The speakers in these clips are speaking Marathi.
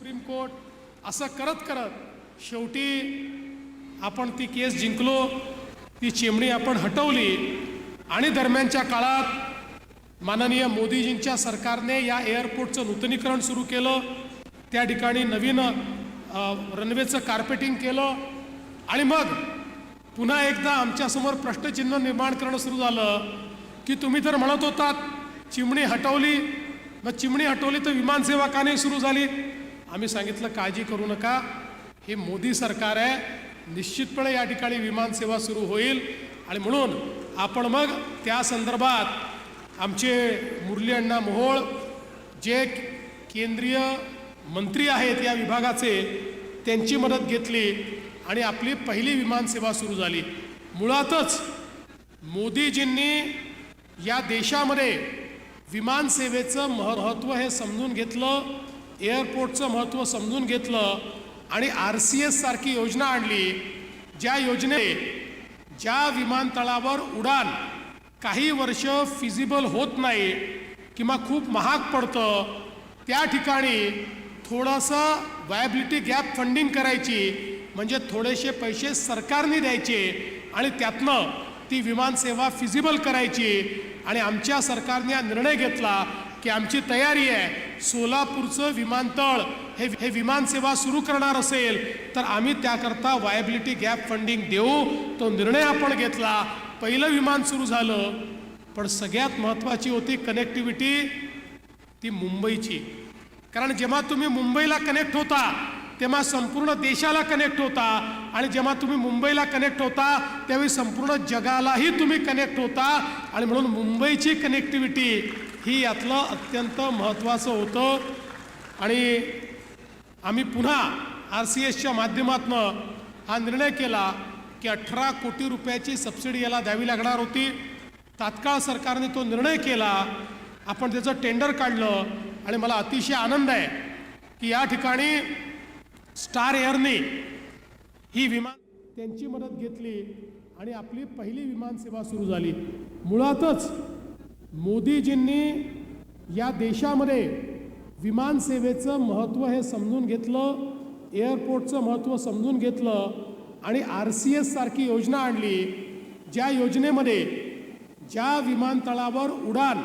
सुप्रीम कोर्ट असं करत करत शेवटी आपण ती केस जिंकलो, ती चिमणी आपण हटवली आणि दरम्यानच्या काळात माननीय मोदीजींच्या सरकारने या एअरपोर्टचं नूतनीकरण सुरू केलं, त्या ठिकाणी नवीन रनवेचं कार्पेटिंग केलं आणि मग पुन्हा एकदा आमच्यासमोर प्रश्नचिन्ह निर्माण करणं सुरू झालं की तुम्ही तर म्हणत होतात चिमणी हटवली, मग चिमणी हटवली तर विमानसेवा का नाही सुरू झाली? आम्ही सांगितलं काळजी करू नका, हे मोदी सरकार आहे, निश्चितपणे या ठिकाणी विमानसेवा सुरू होईल. आणि म्हणून आपण मग त्या संदर्भात आमचे मुरली अण्णा मोहोळ जे केंद्रीय मंत्री आहेत या विभागाचे, त्यांची मदत घेतली आणि आपली पहिली विमानसेवा सुरू झाली. मुळातच मोदीजींनी या देशामध्ये विमानसेवेचं महत्त्व हे समजून घेतलं, एअरपोर्टचं महत्त्व समजून घेतलं आणि RCS सारखी योजना आणली, ज्या योजनेत ज्या विमानतळावर उडान काही वर्ष फिजिबल होत नाही किंवा खूप महाग पडतं, त्या ठिकाणी थोडंसं वायबिलिटी गॅप फंडिंग करायची, म्हणजे थोडेसे पैसे सरकारने द्यायचे आणि त्यातनं ती विमानसेवा फिजिबल करायची. आणि आमच्या सरकारने हा निर्णय घेतला की आमची तयारी आहे, सोलापूरचं विमानतळ हे विमानसेवा सुरू करणार असेल तर आम्ही त्याकरता वायबिलिटी गॅप फंडिंग देऊ. तो निर्णय आपण घेतला, पहिलं विमान सुरू झालं. पण सगळ्यात महत्त्वाची होती कनेक्टिव्हिटी, ती मुंबईची. कारण जेव्हा तुम्ही मुंबईला कनेक्ट होता तेव्हा संपूर्ण देशाला कनेक्ट होता आणि जेव्हा तुम्ही मुंबईला कनेक्ट होता त्यावेळी संपूर्ण जगालाही तुम्ही कनेक्ट होता. आणि म्हणून मुंबईची कनेक्टिव्हिटी ही यातलं अत्यंत महत्त्वाचं होतं. आणि आम्ही पुन्हा RCSच्या माध्यमातून हा निर्णय केला की 18 कोटी रुपयाची सबसिडी याला द्यावी लागणार होती. तात्काळ सरकारने तो निर्णय केला, आपण त्याचं टेंडर काढलं आणि मला अतिशय आनंद आहे की या ठिकाणी स्टार एअरने ही त्यांची मदत घेतली आणि आपली पहिली विमानसेवा सुरू झाली. मुळातच मोदीजींनी या देशामध्ये विमानसेवेचं महत्त्व हे समजून घेतलं, एअरपोर्टचं महत्त्व समजून घेतलं आणि RCS सारखी योजना आणली, ज्या योजनेमध्ये ज्या विमानतळावर उडान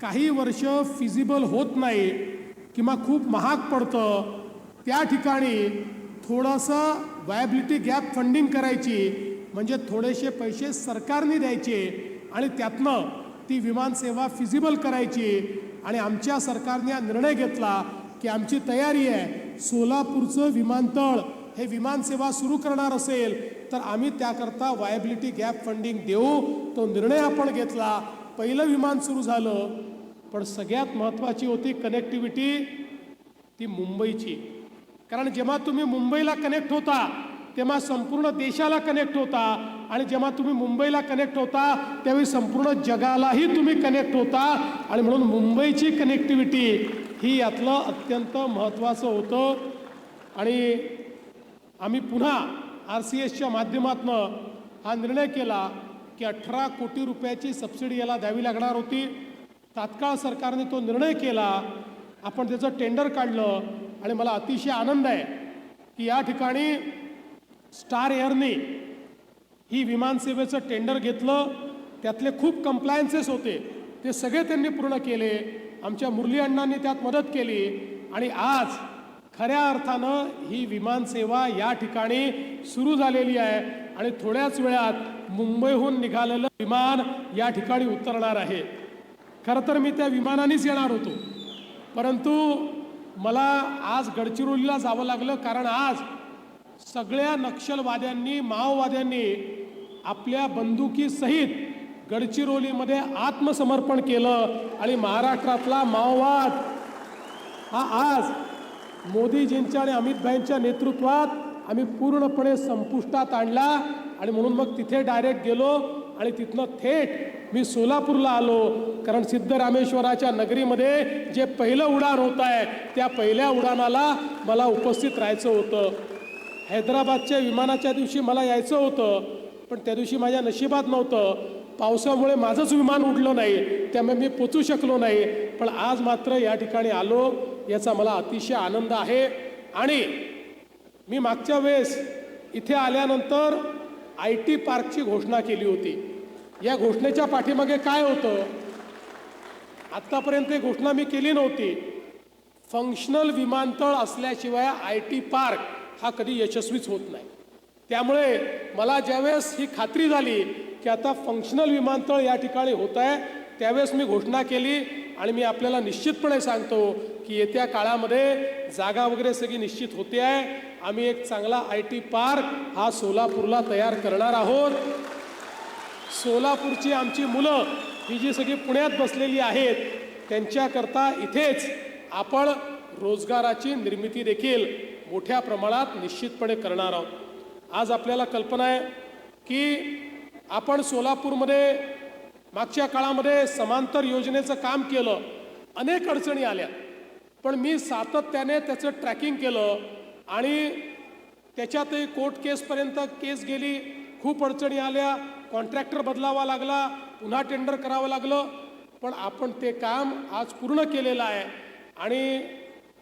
काही वर्ष फिजिबल होत नाही किंवा खूप महाग पडतं, त्या ठिकाणी थोडंसं वायबिलिटी गॅप फंडिंग करायची, म्हणजे थोडेसे पैसे सरकारने द्यायचे आणि त्यातनं ती विमानसेवा फिजिबल करायची. आणि आमच्या सरकारने हा निर्णय घेतला की आमची तयारी आहे, सोलापूरचं विमानतळ हे विमानसेवा सुरू करणार असेल तर आम्ही त्याकरता वायबिलिटी गॅप फंडिंग देऊ. तो निर्णय आपण घेतला, पहिलं विमान सुरू झालं. पण सगळ्यात महत्त्वाची होती कनेक्टिव्हिटी, ती मुंबईची. कारण जेव्हा तुम्ही मुंबईला कनेक्ट होता तेव्हा संपूर्ण देशाला कनेक्ट होता आणि जेव्हा तुम्ही मुंबईला कनेक्ट होता त्यावेळी संपूर्ण जगालाही तुम्ही कनेक्ट होता. आणि म्हणून मुंबईची कनेक्टिव्हिटी ही यातलं अत्यंत महत्त्वाचं होतं. आणि आम्ही पुन्हा RCSच्या माध्यमातून हा निर्णय केला की 18 कोटी रुपयाची सबसिडी याला द्यावी लागणार होती. तात्काळ सरकारने तो निर्णय केला, आपण त्याचं टेंडर काढलं आणि मला अतिशय आनंद आहे की या ठिकाणी स्टार एअरने ही विमानसेवेचं टेंडर घेतलं, त्यातले खूप कंप्लायन्सेस होते, ते सगळे त्यांनी पूर्ण केले. आमच्या मुरली अण्णांनी त्यात मदत केली आणि आज खऱ्या अर्थानं ही विमानसेवा या ठिकाणी सुरू झालेली आहे. आणि थोड्याच वेळात मुंबईहून निघालेलं विमान या ठिकाणी उतरणार आहे. खरं तर मी त्या विमानानेच येणार होतो, परंतु मला आज गडचिरोलीला जावं लागलं, कारण आज सगळ्या नक्षलवाद्यांनी, माओवाद्यांनी आपल्या बंदुकीसहित गडचिरोलीमध्ये आत्मसमर्पण केलं आणि महाराष्ट्रातला माओवाद हा आज मोदीजींच्या आणि अमित भाईंच्या नेतृत्वात आम्ही पूर्णपणे संपुष्टात आणला. आणि म्हणून मग तिथे डायरेक्ट गेलो आणि तिथनं थेट मी सोलापूरला आलो, कारण सिद्धरामेश्वराच्या नगरीमध्ये जे पहिलं उडान होत आहे त्या पहिल्या उडानाला मला उपस्थित राहायचं होतं. हैदराबादच्या विमानाच्या दिवशी मला यायचं होतं, पण त्या दिवशी माझ्या नशिबात नव्हतं. पावसामुळे माझंच विमान उडलं नाही, त्यामुळे मी पोचू शकलो नाही. पण आज मात्र या ठिकाणी आलो, याचा मला अतिशय आनंद आहे. आणि मी मागच्या वेळेस इथे आल्यानंतर IT पार्कची घोषणा केली होती. या घोषणेच्या पाठीमागे काय होतं? आत्तापर्यंत ही घोषणा मी केली नव्हती. फंक्शनल विमानतळ असल्याशिवाय IT पार्क हा कधी यशस्वीच होत नाही. त्यामुळे मला ज्यावेळेस ही खात्री झाली की आता फंक्शनल विमानतळ या ठिकाणी होत आहे, त्यावेळेस मी घोषणा केली आणि मी आपल्याला निश्चितपणे सांगतो की येत्या काळामध्ये जागा वगैरे सगळी निश्चित होते आहे. आम्ही एक चांगला IT पार्क हा सोलापूरला तयार करणार आहोत. सोलापूरची आमची मुलं ही जी सगळी पुण्यात बसलेली आहेत त्यांच्याकरता इथेच आपण रोजगाराची निर्मिती देखील मोठ्या प्रमाणात निश्चितपणे करणार आहोत. आज आपल्याला कल्पना आहे की आपण सोलापूरमध्ये मागच्या काळामध्ये समांतर योजनेचं काम केलं, अनेक अडचणी आल्या, पण मी सातत्याने त्याचं ट्रॅकिंग केलं आणि त्याच्यातही कोर्ट केसपर्यंत केस गेली, खूप अडचणी आल्या, कॉन्ट्रॅक्टर बदलावा लागला, पुन्हा टेंडर करावं लागलं, पण आपण ते काम आज पूर्ण केलेलं आहे. आणि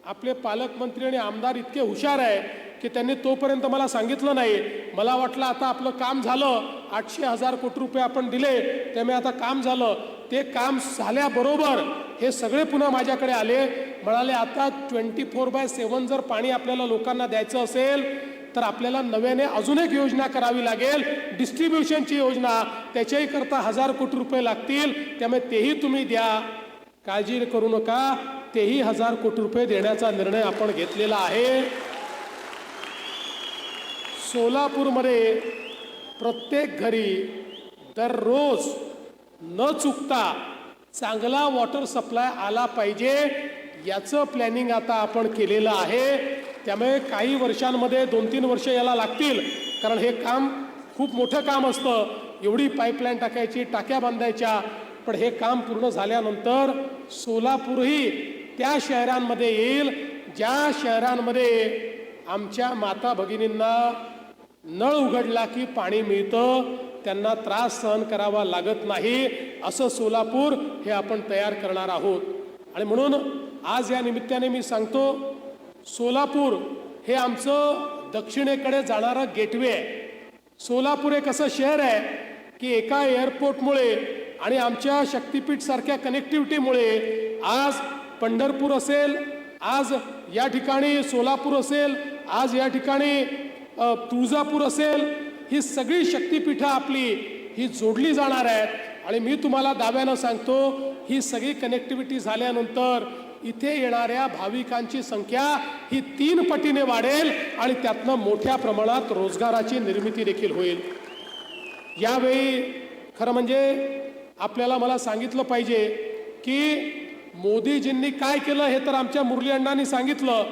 आपले पालकमंत्री आणि आमदार इतके हुशार आहे की त्यांनी तोपर्यंत मला सांगितलं नाही. मला वाटलं आता आपलं काम झालं, 800,000 कोटी रुपये आपण दिले, त्यामुळे आता काम झालं. ते काम झाल्याबरोबर हे सगळे पुन्हा माझ्याकडे आले, म्हणाले आता 24/7 जर पाणी आपल्याला लोकांना द्यायचं असेल तर आपल्याला नव्याने अजून एक योजना करावी लागेल, डिस्ट्रीब्युशनची योजना. त्याच्याही करता 1000 कोटी रुपये लागतील, त्यामुळे तेही तुम्ही द्या, काळजी करू नका. तेही 1000 कोटी रुपये देण्याचा निर्णय आपण घेतलेला आहे. सोलापूरमध्ये प्रत्येक घरी दररोज न चुकता चांगला वॉटर सप्लाय आला पाहिजे, याचं प्लॅनिंग आता आपण केलेलं आहे. त्यामुळे काही वर्षांमध्ये 2-3 वर्ष याला लागतील, कारण हे काम खूप मोठं काम असतं. एवढी पाईपलाईन टाकायची, टाक्या बांधायच्या, पण हे काम पूर्ण झाल्यानंतर सोलापूरही त्या शहरांमध्ये येईल ज्या शहरांमध्ये आमच्या माता भगिनींना नळ उघडला की पाणी मिळतं, त्यांना त्रास सहन करावा लागत नाही, असं सोलापूर हे आपण तयार करणार आहोत. आणि म्हणून आज या निमित्ताने मी सांगतो, सोलापूर हे आमचं दक्षिणेकडे जाणारं गेटवे आहे. सोलापूर एक असं शहर आहे की एका एअरपोर्टमुळे आणि आमच्या शक्तिपीठसारख्या कनेक्टिव्हिटीमुळे आज पंढरपूर असेल, आज या ठिकाणी सोलापूर असेल, आज या ठिकाणी तुळजापूर असेल, ही सगळी शक्तिपीठं आपली ही जोडली जाणार आहेत. आणि मी तुम्हाला दाव्यानं सांगतो, ही सगळी कनेक्टिव्हिटी झाल्यानंतर इथे येणाऱ्या भाविकांची संख्या ही 3 पटीने वाढेल आणि त्यातनं मोठ्या प्रमाणात रोजगाराची निर्मिती देखील होईल. यावेळी खरं म्हणजे आपल्याला मला सांगितलं पाहिजे की मोदीजींनी काय केलं हे तर आमच्या मुरली अण्णांनी सांगितलं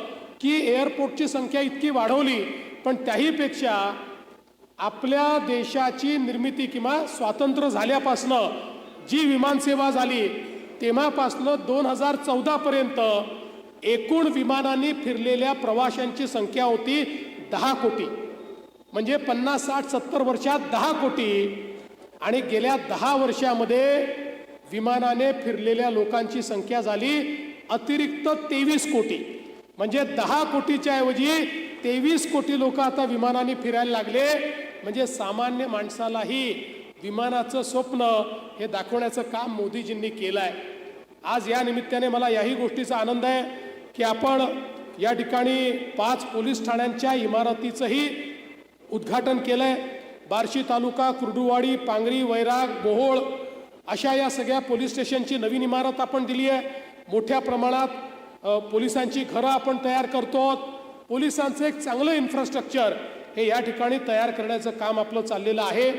की एअरपोर्टची संख्या इतकी वाढवली, पण त्याहीपेक्षा आपल्या देशाची निर्मिती किंवा स्वातंत्र्य झाल्यापासनं जी विमानसेवा झाली तेव्हापासनं 2014 पर्यंत एकूण विमानांनी फिरलेल्या प्रवाशांची संख्या होती 10 कोटी. म्हणजे 50, 60, 70 वर्षात 10 कोटी. आणि गेल्या 10 वर्षामध्ये विमानाने फिरलेल्या लोकांची संख्या झाली अतिरिक्त 23 कोटी. म्हणजे 10 कोटीच्या ऐवजी 23 कोटी लोक आता विमानाने फिरायला लागले. म्हणजे सामान्य माणसालाही विमानाचं स्वप्न हे दाखवण्याचं काम मोदीजींनी केलं आहे. आज या निमित्ताने मला याही गोष्टीचा आनंद आहे की आपण या ठिकाणी 5 पोलीस ठाण्यांच्या इमारतीचंही उद्घाटन केलं आहे. बार्शी तालुका, कुर्डुवाडी, पांगरी, वैराग, मोहोळ अशा या सगळ्या पोलीस स्टेशनची नवीन इमारत आपण दिली आहे. मोठ्या प्रमाणात पोलिसांची घरं आपण तयार करतो. पोलिसांचं एक चांगलं इन्फ्रास्ट्रक्चर हे या ठिकाणी तयार करण्याचं काम आपलं चाललेलं आहे.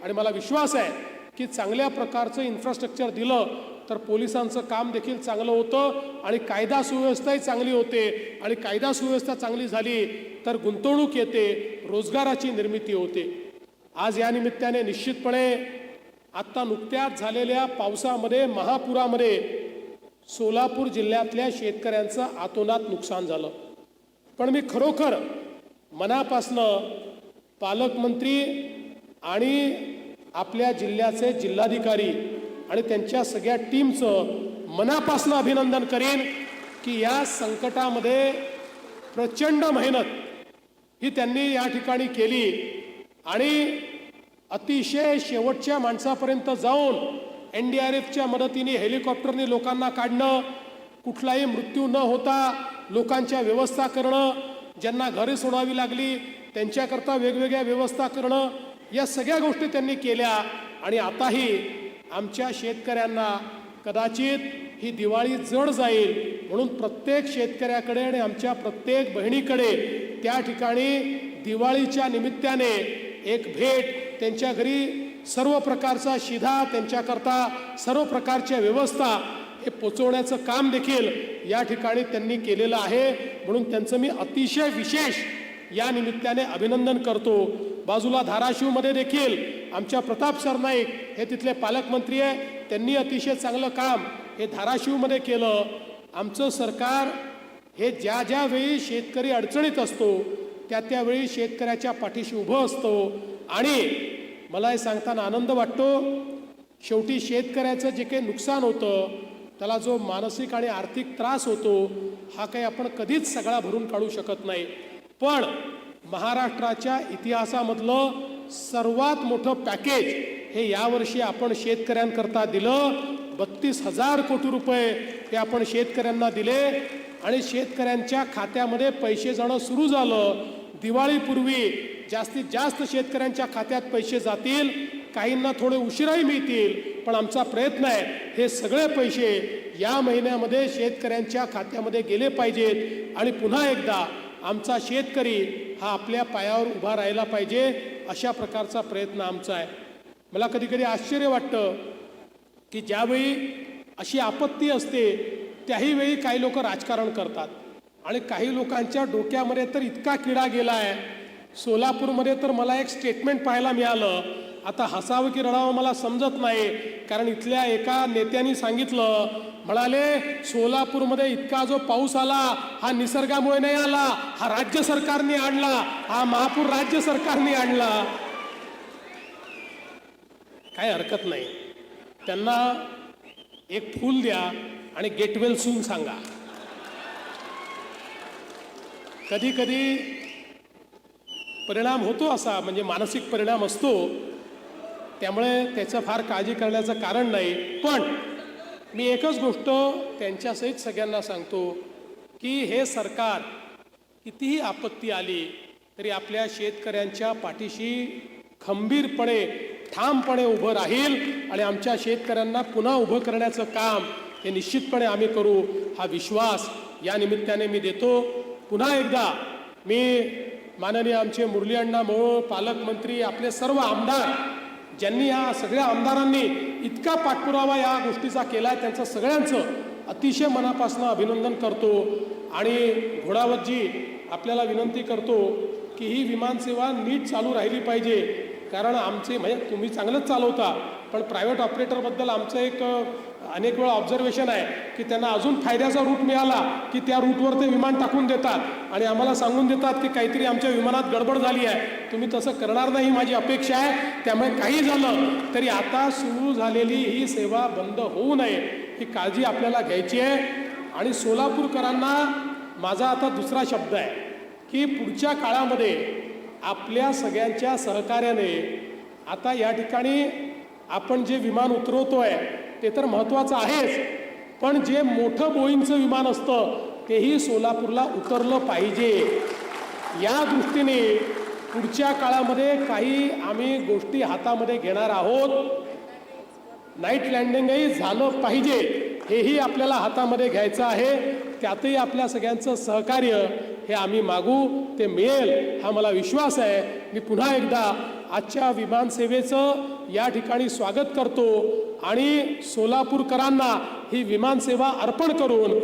आणि मला विश्वास आहे की चांगल्या प्रकारचं इन्फ्रास्ट्रक्चर दिलं तर पोलिसांचं काम देखील चांगलं होतं आणि कायदा सुव्यवस्थाही चांगली होते. आणि कायदा सुव्यवस्था चांगली झाली तर गुंतवणूक येते, रोजगाराची निर्मिती होते. आज या निमित्ताने निश्चितपणे आत्ता नुकत्याच झालेल्या पावसामध्ये, महापुरामध्ये सोलापूर जिल्ह्यातल्या शेतकऱ्यांचं अतोनात नुकसान झालं. पण मी खरोखर मनापासनं पालकमंत्री आणि आपल्या जिल्ह्याचे जिल्हाधिकारी आणि त्यांच्या सगळ्या टीमचं मनापासनं अभिनंदन करेन की या संकटामध्ये प्रचंड मेहनत ही त्यांनी या ठिकाणी केली आणि अतिशय शेवटच्या माणसापर्यंत जाऊन NDRFच्या मदतीने हेलिकॉप्टरने लोकांना काढणं, कुठलाही मृत्यू न होता लोकांच्या व्यवस्था करणं, ज्यांना घरे सोडावी लागली त्यांच्याकरता वेगवेगळ्या व्यवस्था करणं, या सगळ्या गोष्टी त्यांनी केल्या. आणि आताही आमच्या शेतकऱ्यांना कदाचित ही दिवाळी जड जाईल म्हणून प्रत्येक शेतकऱ्याकडे आणि आमच्या प्रत्येक बहिणीकडे त्या ठिकाणी दिवाळीच्या निमित्ताने एक भेट, त्यांच्या घरी सर्व प्रकारचा शिधा, त्यांच्याकरता सर्व प्रकारच्या व्यवस्था हे पोचवण्याचं काम देखील या ठिकाणी त्यांनी केलेलं आहे. म्हणून त्यांचं मी अतिशय विशेष या निमित्ताने अभिनंदन करतो. बाजूला धाराशिवमध्ये देखील आमच्या प्रताप सरनाईक हे तिथले पालकमंत्री आहे, त्यांनी अतिशय चांगलं काम हे धाराशिवमध्ये केलं. आमचं सरकार हे ज्या ज्या वेळी शेतकरी अडचणीत असतो त्या त्यावेळी शेतकऱ्याच्या पाठीशी उभं असतो. आणि मला हे सांगताना आनंद वाटतो, शेवटी शेतकऱ्याचं जे काही नुकसान होतं, त्याला जो मानसिक आणि आर्थिक त्रास होतो, हा काही आपण कधीच सगळा भरून काढू शकत नाही. पण महाराष्ट्राच्या इतिहासामधलं सर्वात मोठं पॅकेज हे यावर्षी आपण शेतकऱ्यांकरता दिलं. 32,000 कोटी रुपये हे आपण शेतकऱ्यांना दिले आणि शेतकऱ्यांच्या खात्यामध्ये पैसे जाणं सुरू झालं. दिवाळीपूर्वी जास्तीत जास्त शेतकऱ्यांच्या खात्यात पैसे जातील, काहींना थोडे उशिराही मिळतील, पण आमचा प्रयत्न आहे हे सगळे पैसे या महिन्यामध्ये शेतकऱ्यांच्या खात्यामध्ये गेले पाहिजेत आणि पुन्हा एकदा आमचा शेतकरी हा आपल्या पायावर उभा राहिला पाहिजे, अशा प्रकारचा प्रयत्न आमचा आहे. मला कधी कधी आश्चर्य वाटतं की ज्यावेळी अशी आपत्ती असते त्याही वेळी काही लोक राजकारण करतात आणि काही लोकांच्या डोक्यामध्ये तर इतका किडा गेला आहे. सोलापूरमध्ये तर मला एक स्टेटमेंट पाहायला मिळालं, आता हसावं की रडावं मला समजत नाही, कारण इथल्या एका नेत्यांनी सांगितलं, म्हणाले सोलापूरमध्ये इतका जो पाऊस आला हा निसर्गामुळे नाही आला, हा राज्य सरकारने आणला, हा महापूर राज्य सरकारने आणला. काही हरकत नाही, त्यांना एक फूल द्या आणि गेट वेल सून सांगा. कधी कधी परिणाम होतो असा, म्हणजे मानसिक परिणाम असतो, त्यामुळे त्याचं फार काळजी करण्याचं कारण नाही. पण मी एकच गोष्ट त्यांच्यासहित सगळ्यांना सांगतो की हे सरकार कितीही आपत्ती आली तरी आपल्या शेतकऱ्यांच्या पाठीशी खंबीरपणे ठामपणे उभं राहील आणि आमच्या शेतकऱ्यांना पुन्हा उभं करण्याचं काम हे निश्चितपणे आम्ही करू, हा विश्वास या निमित्ताने मी देतो. पुन्हा एकदा मी माननीय आमचे मुरली अण्णा मोहोळ, पालकमंत्री, आपले सर्व आमदार, ज्यांनी या सगळ्या आमदारांनी इतका पाठपुरावा या गोष्टीचा केला आहे, त्यांचं सगळ्यांचं अतिशय मनापासून अभिनंदन करतो. आणि घोडावतजी आपल्याला विनंती करतो की ही विमानसेवा नीट चालू राहिली पाहिजे, कारण आमचे म्हणजे तुम्ही चांगलंच चालवता, पण प्रायव्हेट ऑपरेटरबद्दल आमचं एक अनेक वेळा ऑब्झर्वेशन आहे की त्यांना अजून फायद्याचा रूट मिळाला की त्या रूटवर ते विमान टाकून देतात आणि आम्हाला सांगून देतात की काहीतरी आमच्या विमानात गडबड झाली आहे. तुम्ही तसं करणार नाही माझी अपेक्षा आहे. त्यामुळे काही झालं तरी आता सुरू झालेली ही सेवा बंद होऊ नये ही काळजी आपल्याला घ्यायची आहे. आणि सोलापूरकरांना माझा आता दुसरा शब्द आहे की पुढच्या काळामध्ये आपल्या सगळ्यांच्या सहकार्याने आता या ठिकाणी आपण जे विमान उतरवतोय ते तर महत्त्वाचं आहेच, पण जे मोठं बोईंगचं विमान असतं तेही सोलापूरला उतरलं पाहिजे. या दृष्टीने पुढच्या काळामध्ये काही आम्ही गोष्टी हातामध्ये घेणार आहोत. नाईट लँडिंगही झालं पाहिजे हेही आपल्याला हातामध्ये घ्यायचं आहे. त्यातही आपल्या सगळ्यांचं सहकार्य हे आम्ही मागू, ते मिळेल हा मला विश्वास आहे. मी पुन्हा एकदा आजच्या विमानसेवेचं या ठिकाणी स्वागत करतो आणि सोलापूरकरांना ही विमानसेवा अर्पण करून